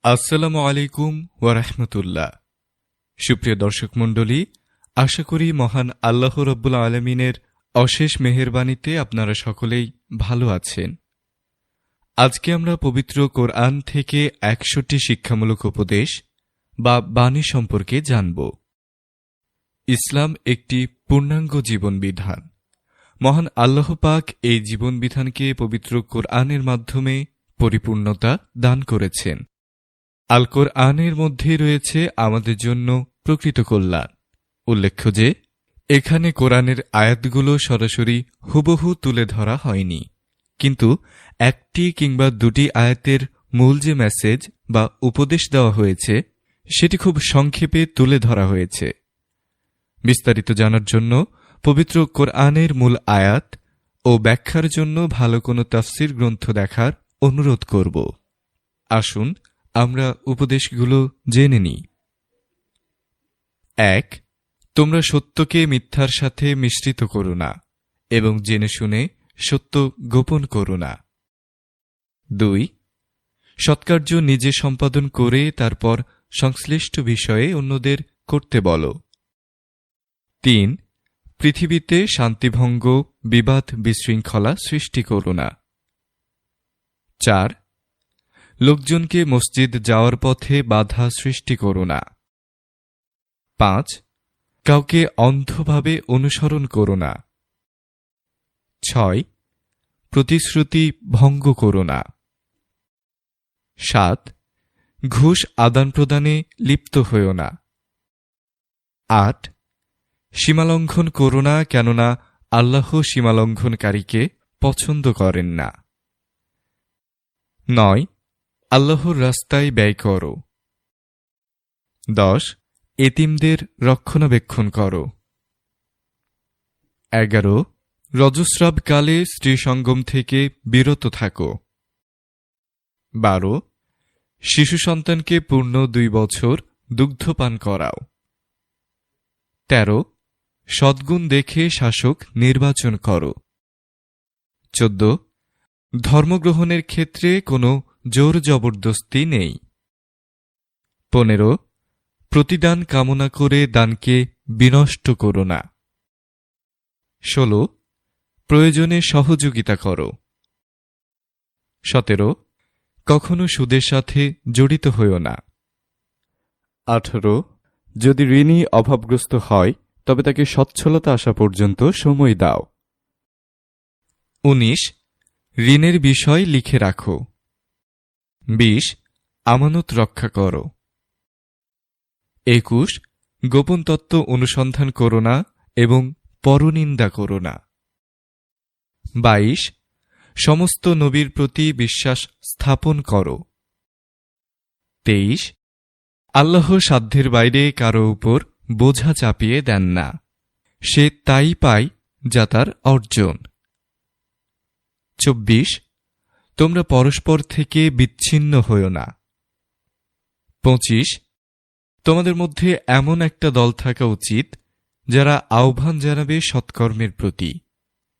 আসসালামু আলাইকুম ওয়া রাহমাতুল্লাহ। সুপ্রিয় দর্শক মণ্ডলী, আশা করি মহান আল্লাহ রাব্বুল আলামিনের অশেষ মেহেরবানিতে আপনারা সকলেই ভালো আছেন। আজকে আমরা পবিত্র কোরআন থেকে ১০০টি শিক্ষামূলক উপদেশ বা বাণী সম্পর্কে জানব। ইসলাম একটি পূর্ণাঙ্গ জীবন বিধান। মহান আল্লাহ পাক এই জীবন বিধানকে পবিত্র কোরআনের মাধ্যমে পরিপূর্ণতা দান করেছেন। আল কোরআনের মধ্যে রয়েছে আমাদের জন্য প্রকৃত কল্যাণ। উল্লেখ্য যে এখানে কোরআনের আয়াতগুলো সরাসরি হুবহু তুলে ধরা হয়নি, কিন্তু একটি কিংবা দুটি আয়াতের মূল যে মেসেজ বা উপদেশ দেওয়া হয়েছে সেটি খুব সংক্ষেপে তুলে ধরা হয়েছে। বিস্তারিত জানার জন্য পবিত্র কোরআনের মূল আয়াত ও ব্যাখ্যার জন্য ভালো কোনো তাফসীর গ্রন্থ দেখার অনুরোধ করব। আসুন আমরা উপদেশগুলো জেনে নিই। ১. তোমরা সত্যকে মিথ্যার সাথে মিশ্রিত করো না এবং জেনে শুনে সত্য গোপন করো না। ২. সৎকার্য নিজে সম্পাদন করে তারপর সংশ্লিষ্ট বিষয়ে অন্যদের করতে বলো। ৩. পৃথিবীতে শান্তিভঙ্গ, বিবাদ, বিশৃঙ্খলা সৃষ্টি করো না। ৪. লোকজনকে মসজিদ যাওয়ার পথে বাধা সৃষ্টি করো না। ৫. কাউকে অন্ধভাবে অনুসরণ করো না। ৬. প্রতিশ্রুতি ভঙ্গ করো না। ৭. ঘুষ আদান প্রদানে লিপ্ত হইও না। ৮. সীমালঙ্ঘন করো না, কেননা আল্লাহ সীমালঙ্ঘনকারীকে পছন্দ করেন না। ৯. আল্লাহর রাস্তায় ব্যয় করো। ১০. এতিমদের রক্ষণাবেক্ষণ করো। ১১. রজস্রাবকালে স্ত্রী সঙ্গম থেকে বিরত থাকো। ১২. শিশু সন্তানকে পূর্ণ ২ বছর দুগ্ধপান করাও। ১৩. সদ্গুণ দেখে শাসক নির্বাচন করো। ১৪. ধর্মগ্রহণের ক্ষেত্রে কোনো জোর জবরদস্তি নেই। ১৫. প্রতিদান কামনা করে দানকে বিনষ্ট করো না। ১৬. প্রয়োজনে সহযোগিতা করো। ১৭. কখনো সুদের সাথে জড়িত হইও না। ১৮. যদি ঋণী অভাবগ্রস্ত হয় তবে তাকে সচ্ছলতা আসা পর্যন্ত সময় দাও। ১৯. ঋণের বিষয় লিখে রাখো। ২০. আমানত রক্ষা করো। ২১. গোপন তত্ত্ব অনুসন্ধান করো না এবং পরনিন্দা করো না। ২২. সমস্ত নবীর প্রতি বিশ্বাস স্থাপন করো। ২৩. আল্লাহ সাধ্যের বাইরে কারো উপর বোঝা চাপিয়ে দেন না, সে তাই পায় যা তার অর্জন। ২৪. তোমরা পরস্পর থেকে বিচ্ছিন্ন হইও না। ২৫. তোমাদের মধ্যে এমন একটা দল থাকা উচিত যারা আহ্বান জানাবে সৎকর্মের প্রতি,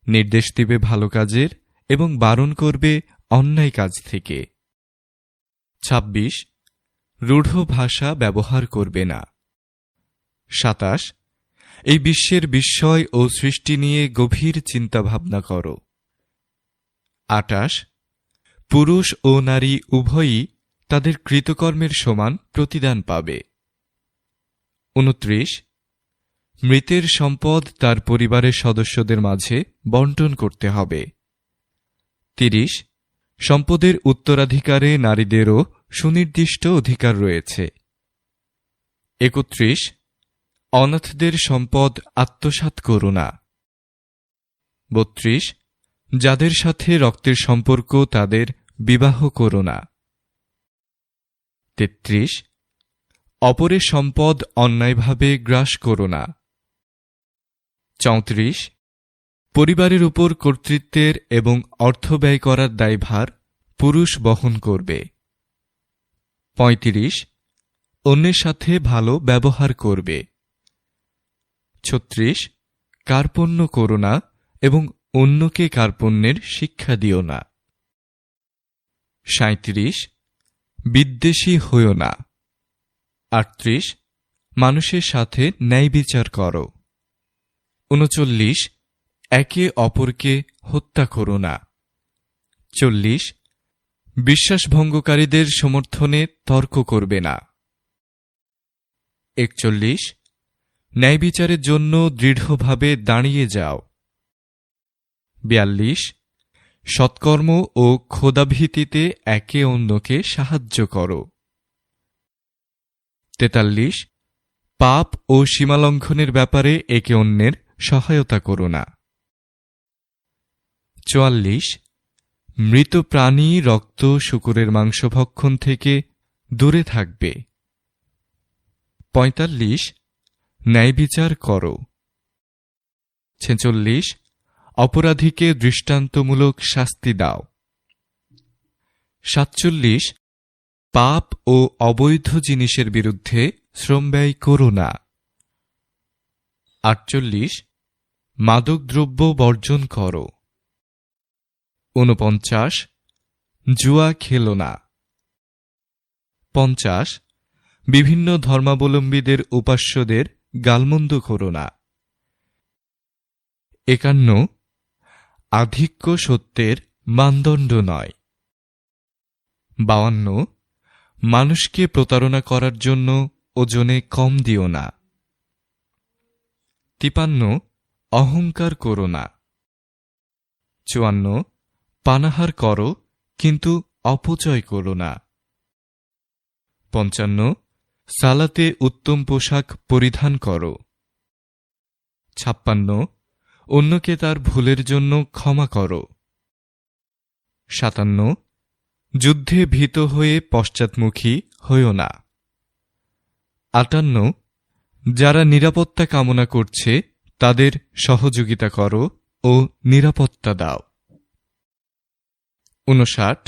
নির্দেশ দিবে ভালো কাজের এবং বারণ করবে অন্যায় কাজ থেকে। ২৬. রূঢ় ভাষা ব্যবহার করবে না। ২৭. এই বিশ্বের বিস্ময় ও সৃষ্টি নিয়ে গভীর চিন্তাভাবনা করো। ২৮. পুরুষ ও নারী উভয়ই তাদের কৃতকর্মের সমান প্রতিদান পাবে। ২৯. মৃতের সম্পদ তার পরিবারের সদস্যদের মাঝে বণ্টন করতে হবে। ৩০. সম্পদের উত্তরাধিকারে নারীদেরও সুনির্দিষ্ট অধিকার রয়েছে। ৩১. অনাথদের সম্পদ আত্মসাৎ করো না। ৩২. যাদের সাথে রক্তের সম্পর্ক তাদের বিবাহ করো না। ৩৩. অপরের সম্পদ অন্যায়ভাবে গ্রাস করো না। ৩৪. পরিবারের উপর কর্তৃত্বের এবং অর্থ ব্যয় করার দায়ভার পুরুষ বহন করবে। ৩৫. অন্যের সাথে ভালো ব্যবহার করবে। ৩৬. কার্পণ্য করো না এবং অন্যকে কার্পণ্যের শিক্ষা দিও না। ৩৭. বিদ্বেষী হইও না। ৩৮ মানুষের সাথে ন্যায় বিচার করো। ৩৯ একে অপরকে হত্যা করো না। ৪০ বিশ্বাসভঙ্গকারীদের সমর্থনে তর্ক করবে না। ৪১ ন্যায় বিচারের জন্য দৃঢ়ভাবে দাঁড়িয়ে যাও। ৪২ সৎকর্ম ও খোদাভীতিতে একে অন্যকে সাহায্য করো। ৪৩ পাপ ও সীমালঙ্ঘনের ব্যাপারে একে অন্যের সহায়তা করো না। ৪৪ মৃত প্রাণী, রক্ত, শূকরের মাংস ভক্ষণ থেকে দূরে থাকবে। ৪৫ ন্যায় বিচার করো। ৪৬ অপরাধীকে দৃষ্টান্তমূলক শাস্তি দাও। ৪৭ পাপ ও অবৈধ জিনিসের বিরুদ্ধে শ্রমব্যয় করো না। ৪৮ মাদকদ্রব্য বর্জন করো। ৪৯ জুয়া খেলো না। ৫০ বিভিন্ন ধর্মাবলম্বীদের উপাস্যদের গালমন্দ করো না। ৫১ আধিক্য সত্যের মানদণ্ড নয়। ৫২ মানুষকে প্রতারণা করার জন্য ওজনে কম দিও না। ৫৩ অহংকার করো না। ৫৪ পানাহার করো কিন্তু অপচয় করো না। ৫৫ সালাতে উত্তম পোশাক পরিধান করো। ৫৬ অন্যকে তার ভুলের জন্য ক্ষমা করো। ৫৭ যুদ্ধে ভীত হয়ে পশ্চাৎমুখী হইও না। ৫৮ যারা নিরাপত্তা কামনা করছে তাদের সহযোগিতা করো ও নিরাপত্তা দাও। ৫৯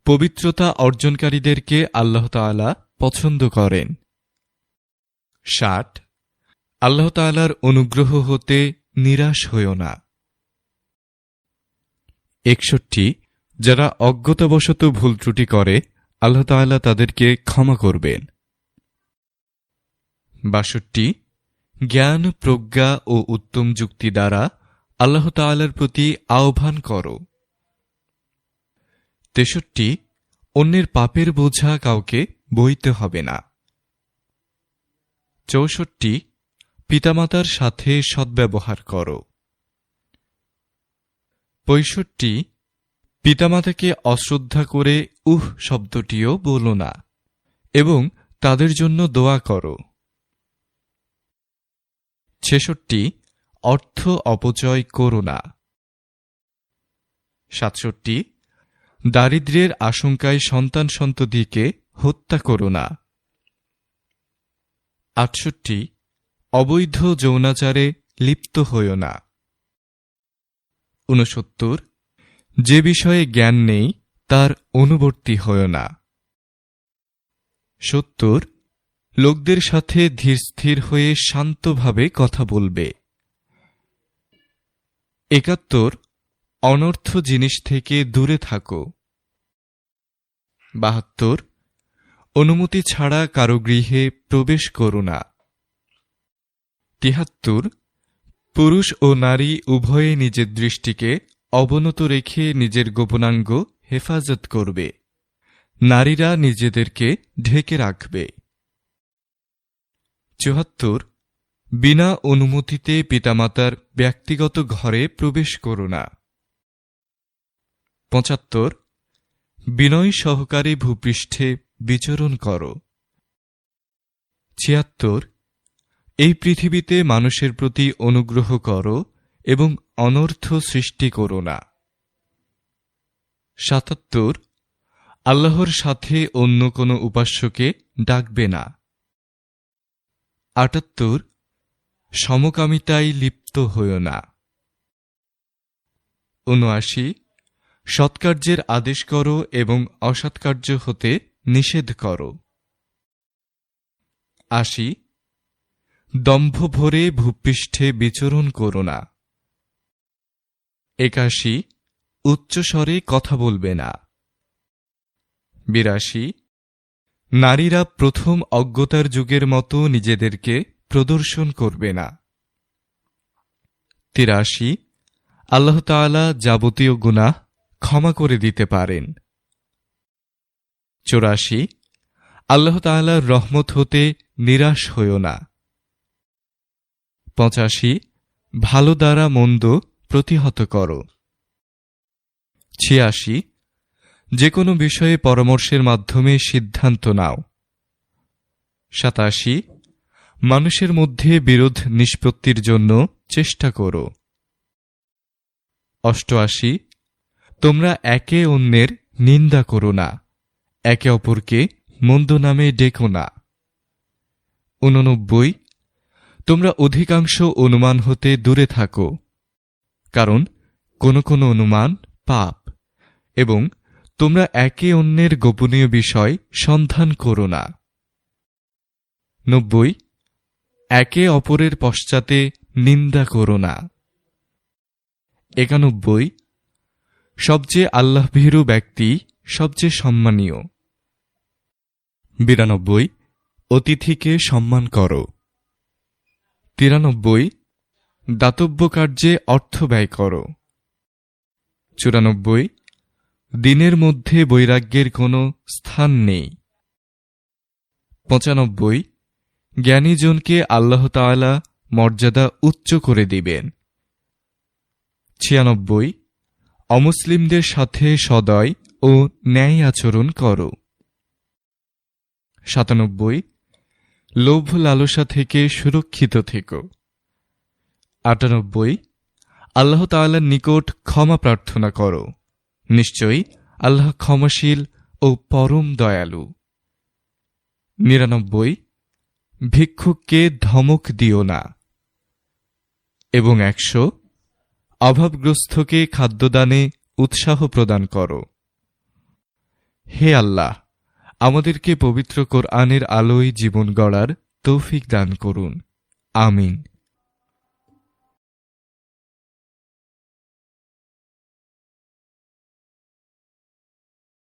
পবিত্রতা অর্জনকারীদেরকে আল্লাহ তাআলা পছন্দ করেন। ৬০ আল্লাহ তাআলার অনুগ্রহ হতে নিরাশ হইও না। ৬১ যারা অজ্ঞতাবশত ভুল ত্রুটি করে আল্লাহ তাআলা তাদেরকে ক্ষমা করবেন। ৬২ জ্ঞান, প্রজ্ঞা ও উত্তম যুক্তি দ্বারা আল্লাহ তাআলার প্রতি আহ্বান করো। ৬৩ অন্যের পাপের বোঝা কাউকে বইতে হবে না। ৬৪ পিতামাতার সাথে সদ্ব্যবহার করো। ৬৫ পিতামাতাকে অশ্রদ্ধা করে শব্দটিও বলো না এবং তাদের জন্য দোয়া করো। ৬৬ অর্থ অপচয় করো না। ৬৭ দারিদ্র্যের আশঙ্কায় সন্তান-সন্ততিকে হত্যা করো না। ৬৮ অবৈধ যৌনাচারে লিপ্ত হইও না। ৬৯ যে বিষয়ে জ্ঞান নেই তার অনুবর্তী হইও না। ৭০ লোকদের সাথে ধীরস্থির হয়ে শান্তভাবে কথা বলবে। ৭১ অনর্থ জিনিস থেকে দূরে থাকো। ৭২ অনুমতি ছাড়া কারো গৃহে প্রবেশ করো না। ৭৩ পুরুষ ও নারী উভয়ে নিজের দৃষ্টিকে অবনত রেখে নিজের গোপনাঙ্গ হেফাজত করবে। নারীরা নিজেদেরকে ঢেকে রাখবে। ৭৪ বিনা অনুমতিতে পিতামাতার ব্যক্তিগত ঘরে প্রবেশ করো না। ৭৫ বিনয় সহকারে ভূপৃষ্ঠে বিচরণ করো। ৭৬ এই পৃথিবীতে মানুষের প্রতি অনুগ্রহ করো এবং অনর্থ সৃষ্টি করো না। ৭৭ আল্লাহর সাথে অন্য কোনো উপাস্যকে ডাকবে না। ৭৮ সমকামিতায় লিপ্ত হইও না। ৭৯ সৎকার্যের আদেশ করো এবং অসৎকার্য হতে নিষেধ করো। ৮০ দম্ভ ভরে ভূপৃষ্ঠে বিচরণ করো না। ৮১ উচ্চস্বরে কথা বলবে না। ৮২ নারীরা প্রথম অজ্ঞতার যুগের মতো নিজেদেরকে প্রদর্শন করবে না। ৮৩ আল্লাহ তাআলা যাবতীয় গুনাহ ক্ষমা করে দিতে পারেন। ৮৪ আল্লাহ তাআলার রহমত হতে নিরাশ হইও না। ৮৫ ভালো দ্বারা মন্দ প্রতিহত করো। ৮৬ যে কোনো বিষয়ে পরামর্শের মাধ্যমে সিদ্ধান্ত নাও। ৮৭ মানুষের মধ্যে বিরোধ নিষ্পত্তির জন্য চেষ্টা করো। ৮৮ তোমরা একে অন্যের নিন্দা করো না, একে অপরকে মন্দ নামে ডেকো না। ৮৯ তোমরা অধিকাংশ অনুমান হতে দূরে থাকো, কারণ কোনো কোনো অনুমান পাপ, এবং তোমরা একে অন্যের গোপনীয় বিষয় সন্ধান করো না। ৯০ একে অপরের পশ্চাতে নিন্দা করো না। ৯১ সবচেয়ে আল্লাহভীরু ব্যক্তি সবচেয়ে সম্মানীয়। ৯২ অতিথিকে সম্মান করো। ৯৩ দাতব্য কার্যে অর্থ ব্যয় করো। ৯৪ দিনের মধ্যে বৈরাগ্যের কোনো স্থান নেই। ৯৫ জ্ঞানীজনকে আল্লাহ তাআলা মর্যাদা উচ্চ করে দিবেন। ৯৬ অমুসলিমদের সাথে সদয় ও ন্যায় আচরণ করো। ৯৭ লোভ লালসা থেকে সুরক্ষিত থেকো। ৯৮ আল্লাহ তাআলার নিকট ক্ষমা প্রার্থনা করো, নিশ্চয়ই আল্লাহ ক্ষমাশীল ও পরম দয়ালু। ৯৯ ভিক্ষুককে ধমক দিও না। এবং ১০০ অভাবগ্রস্তকে খাদ্যদানে উৎসাহ প্রদান করো। হে আল্লাহ, আমাদেরকে পবিত্র কোরআনের আলোয় জীবন গড়ার তৌফিক দান করুন। আমিন।